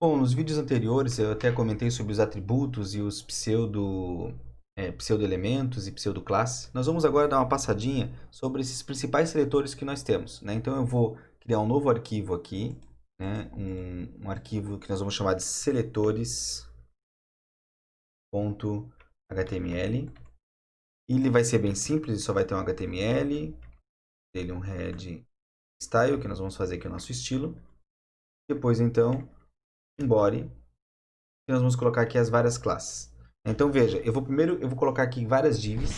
Bom, nos vídeos anteriores eu até comentei sobre os atributos e os pseudo-elementos e pseudo-classes. Nós vamos agora dar uma passadinha sobre esses principais seletores que nós temos, né? Então eu vou criar um novo arquivo aqui, né? Um arquivo que nós vamos chamar de seletores.html. Ele vai ser bem simples, ele só vai ter um HTML, dele um head style, que nós vamos fazer aqui o nosso estilo. Depois então um body, e nós vamos colocar aqui as várias classes. Então veja, eu vou colocar aqui várias divs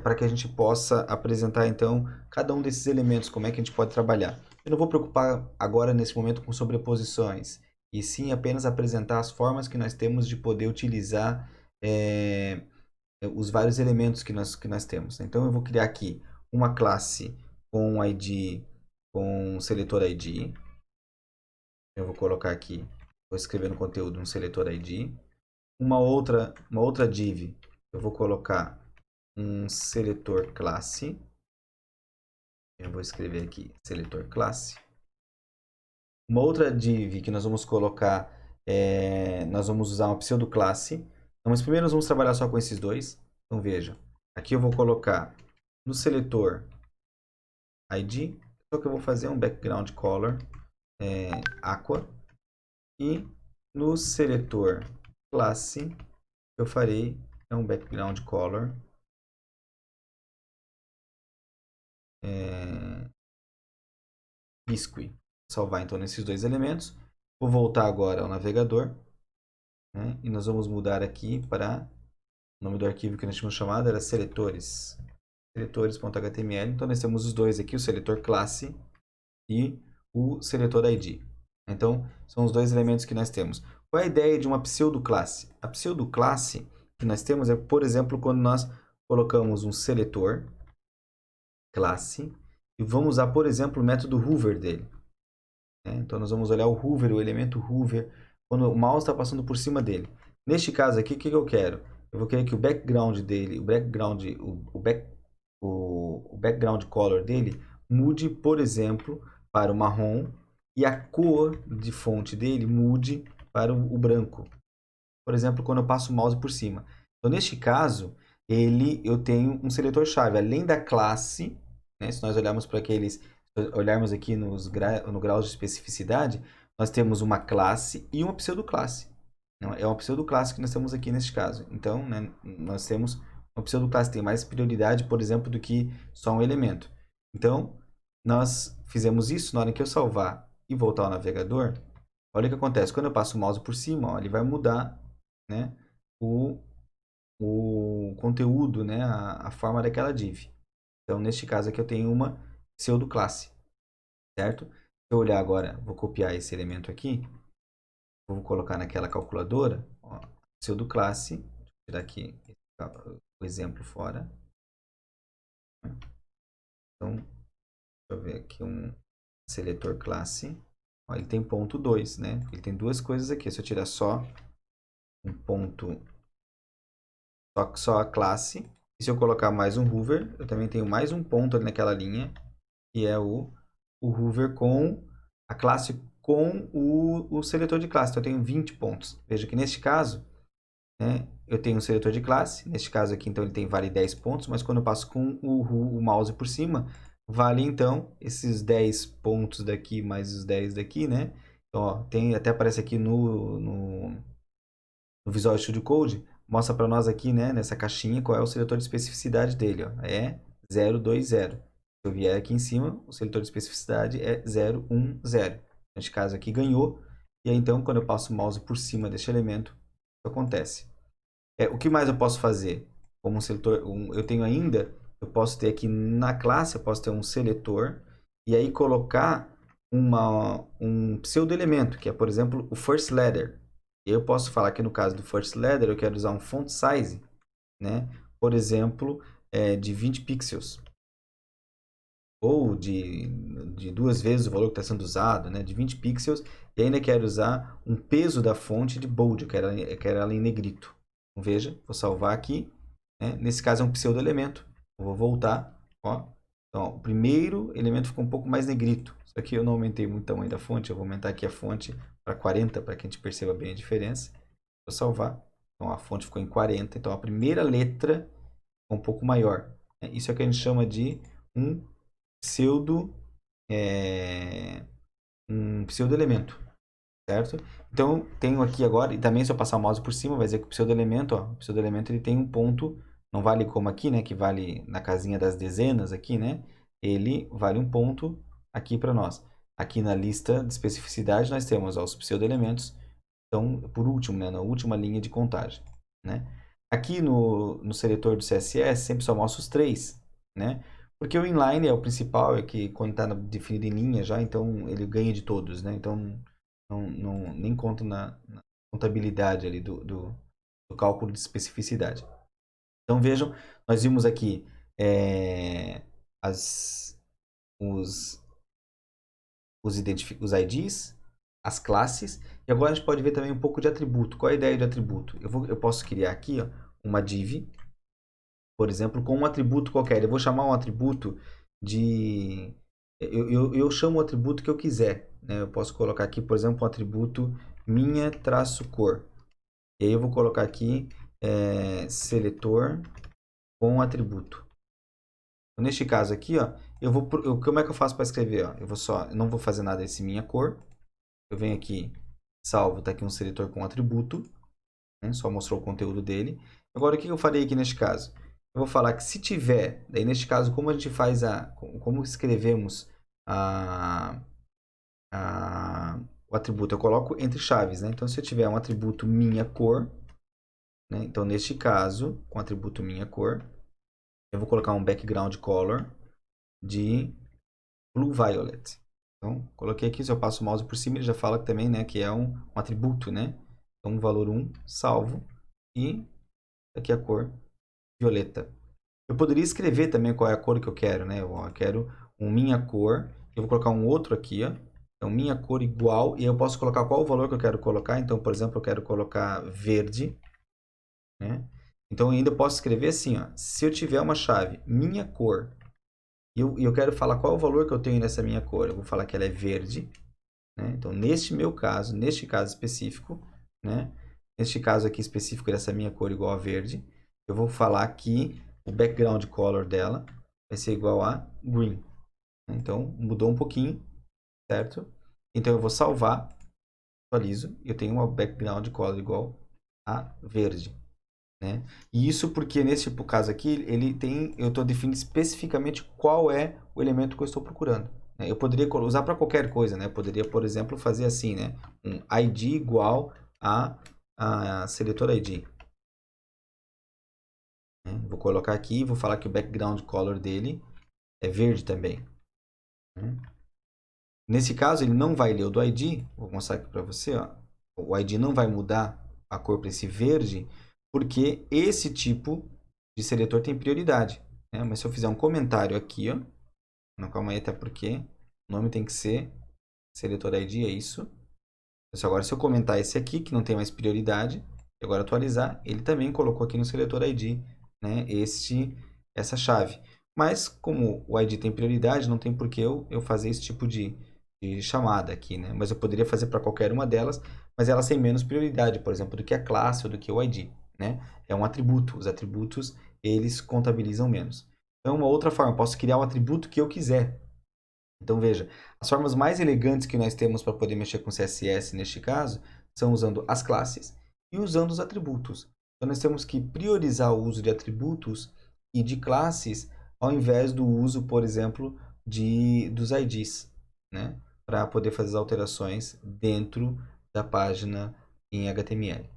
para que a gente possa apresentar então cada um desses elementos, como é que a gente pode trabalhar. Eu não vou preocupar agora nesse momento com sobreposições, e sim apenas apresentar as formas que nós temos de poder utilizar os vários elementos que nós temos. Então eu vou criar aqui uma classe com ID, com seletor ID. Eu vou colocar aqui, vou escrever no conteúdo um seletor ID. Uma outra div, eu vou colocar um seletor classe. Eu vou escrever aqui seletor classe. Uma outra div que nós vamos colocar, nós vamos usar uma pseudo classe. Então, mas primeiro nós vamos trabalhar só com esses dois. Então veja, aqui eu vou colocar no seletor ID, só que eu vou fazer um background color aqua, e no seletor classe eu farei um background color biscuit. Salvar então nesses dois elementos. Vou voltar agora ao navegador, né? E nós vamos mudar aqui para o nome do arquivo que nós tínhamos chamado era seletores, seletores.html. Então nós temos os dois aqui, o seletor classe e o seletor ID. Então são os dois elementos que nós temos. Qual é a ideia de uma pseudo-classe? A pseudo-classe que nós temos é, por exemplo, quando nós colocamos um seletor classe e vamos usar, por exemplo, o método hover dele. Então nós vamos olhar o hover, o elemento hover, quando o mouse está passando por cima dele. Neste caso aqui, o que eu quero? Eu vou querer que o background dele, o background color dele mude, por exemplo, para o marrom, e a cor de fonte dele mude para o branco. Por exemplo, quando eu passo o mouse por cima. Então neste caso, eu tenho um seletor chave, além da classe, né? Se nós olharmos para olharmos aqui no grau de especificidade, nós temos uma classe e uma pseudoclasse. É uma pseudoclasse que nós temos aqui neste caso. Então, né, nós temos uma pseudoclasse que tem mais prioridade, por exemplo, do que só um elemento. Então, nós fizemos isso na hora que eu salvar e voltar ao navegador. Olha o que acontece. Quando eu passo o mouse por cima, ó, ele vai mudar, né, o conteúdo, né, a forma daquela div. Então, neste caso aqui, eu tenho uma pseudoclasse, certo? Se eu olhar agora, vou copiar esse elemento aqui, vou colocar naquela calculadora, ó, pseudoclasse, vou tirar aqui o exemplo fora. Então, deixa eu ver aqui um seletor classe. Ó, ele tem ponto 2, né? Ele tem duas coisas aqui. Se eu tirar só um ponto, só a classe, e se eu colocar mais um hover, eu também tenho mais um ponto ali naquela linha, que é o hover com a classe com o seletor de classe. Então, eu tenho 20 pontos. Veja que neste caso, né, eu tenho um seletor de classe. Neste caso aqui, então, ele vale 10 pontos. Mas quando eu passo com o mouse por cima, vale, então, esses 10 pontos daqui mais os 10 daqui, né? Então, ó, até aparece aqui no Visual Studio Code, mostra para nós aqui, né, nessa caixinha, qual é o seletor de especificidade dele. Ó. É 020. Se eu vier aqui em cima, o seletor de especificidade é 010. Neste caso aqui ganhou. E aí, então, quando eu passo o mouse por cima deste elemento, isso acontece. O que mais eu posso fazer? Como um seletor, eu tenho ainda, eu posso ter aqui na classe, eu posso ter um seletor, e aí colocar um pseudo-elemento, que é, por exemplo, o first letter. Eu posso falar que no caso do first letter, eu quero usar um font size, né? Por exemplo, de 20 pixels. Ou de duas vezes o valor que está sendo usado, né? De 20 pixels. E ainda quero usar um peso da fonte de bold, eu quero ela em negrito. Então, veja, vou salvar aqui. Né? Nesse caso é um pseudo-elemento. Eu vou voltar. Ó. Então, ó, o primeiro elemento ficou um pouco mais negrito. Aqui eu não aumentei muito o tamanho da fonte, eu vou aumentar aqui a fonte para 40, para que a gente perceba bem a diferença. Vou salvar. Então a fonte ficou em 40, então a primeira letra é um pouco maior. Isso é o que a gente chama de um pseudo, um pseudo-elemento, certo? Então tenho aqui agora, e também se eu passar o mouse por cima, vai dizer que o pseudo-elemento, ó, o pseudo-elemento ele tem um ponto, não vale como aqui, né, que vale na casinha das dezenas aqui, né? Ele vale um ponto aqui para nós. Aqui na lista de especificidade nós temos ó, os pseudo-elementos, então por último, né, na última linha de contagem, né? Aqui no seletor do CSS sempre só mostra os três, né? Porque o inline é o principal, é que quando está definido em linha já, então ele ganha de todos, né? Então nem conta na contabilidade ali do cálculo de especificidade. Então vejam, nós vimos aqui os os IDs, as classes, e agora a gente pode ver também um pouco de atributo. Qual é a ideia de atributo? Eu posso criar aqui ó, uma div, por exemplo, com um atributo qualquer. Eu vou chamar um atributo de... Eu chamo o atributo que eu quiser. Né? Eu posso colocar aqui, por exemplo, um atributo minha-cor. E aí eu vou colocar aqui seletor com atributo. Neste caso aqui, ó, como é que eu faço para escrever? Ó? Eu não vou fazer nada desse minha cor. Eu venho aqui, salvo, tá aqui um seletor com atributo, né? Só mostrou o conteúdo dele. Agora, o que eu farei aqui neste caso? Eu vou falar que se tiver, daí neste caso, como a gente faz como escrevemos o atributo? Eu coloco entre chaves, né? Então, se eu tiver um atributo minha cor, né? Então, neste caso, com o atributo minha cor, eu vou colocar um background color de blue violet. Então, coloquei aqui, se eu passo o mouse por cima, ele já fala também, né, que é um atributo, né? Então, um valor 1, salvo, e aqui a cor violeta. Eu poderia escrever também qual é a cor que eu quero, né? Eu quero um minha cor, eu vou colocar um outro aqui, ó. Então, minha cor igual, e eu posso colocar qual o valor que eu quero colocar. Então, por exemplo, eu quero colocar verde, né? Então, eu ainda posso escrever assim, ó. Se eu tiver uma chave minha cor, e eu quero falar qual é o valor que eu tenho nessa minha cor, eu vou falar que ela é verde, né? Então, neste caso específico, né? Neste caso aqui específico dessa minha cor igual a verde, eu vou falar que o background color dela vai ser igual a green. Então, mudou um pouquinho, certo? Então, eu vou salvar, atualizo, e eu tenho uma background color igual a verde. Né? E isso porque nesse caso aqui, eu estou definindo especificamente qual é o elemento que eu estou procurando. Né? Eu poderia usar para qualquer coisa, né? Eu poderia, por exemplo, fazer assim, né? Um ID igual a seletor ID. Né? Vou colocar aqui, vou falar que o background color dele é verde também. Né? Nesse caso, ele não vai ler o do ID. Vou mostrar aqui para você. Ó. O ID não vai mudar a cor para esse verde, porque esse tipo de seletor tem prioridade. Né? Mas se eu fizer um comentário aqui, ó, não, calma aí, até porque o nome tem que ser seletor ID, é isso. Agora, se eu comentar esse aqui, que não tem mais prioridade, e agora atualizar, ele também colocou aqui no seletor ID, né, essa chave. Mas, como o ID tem prioridade, não tem por que eu fazer esse tipo de chamada aqui, né? Mas eu poderia fazer para qualquer uma delas, mas elas têm menos prioridade, por exemplo, do que a classe ou do que o ID, né? É um atributo. Os atributos, eles contabilizam menos. Então, uma outra forma, eu posso criar o atributo que eu quiser. Então, veja, as formas mais elegantes que nós temos para poder mexer com CSS neste caso são usando as classes e usando os atributos. Então, nós temos que priorizar o uso de atributos e de classes ao invés do uso, por exemplo, dos IDs, né? Para poder fazer as alterações dentro da página em HTML.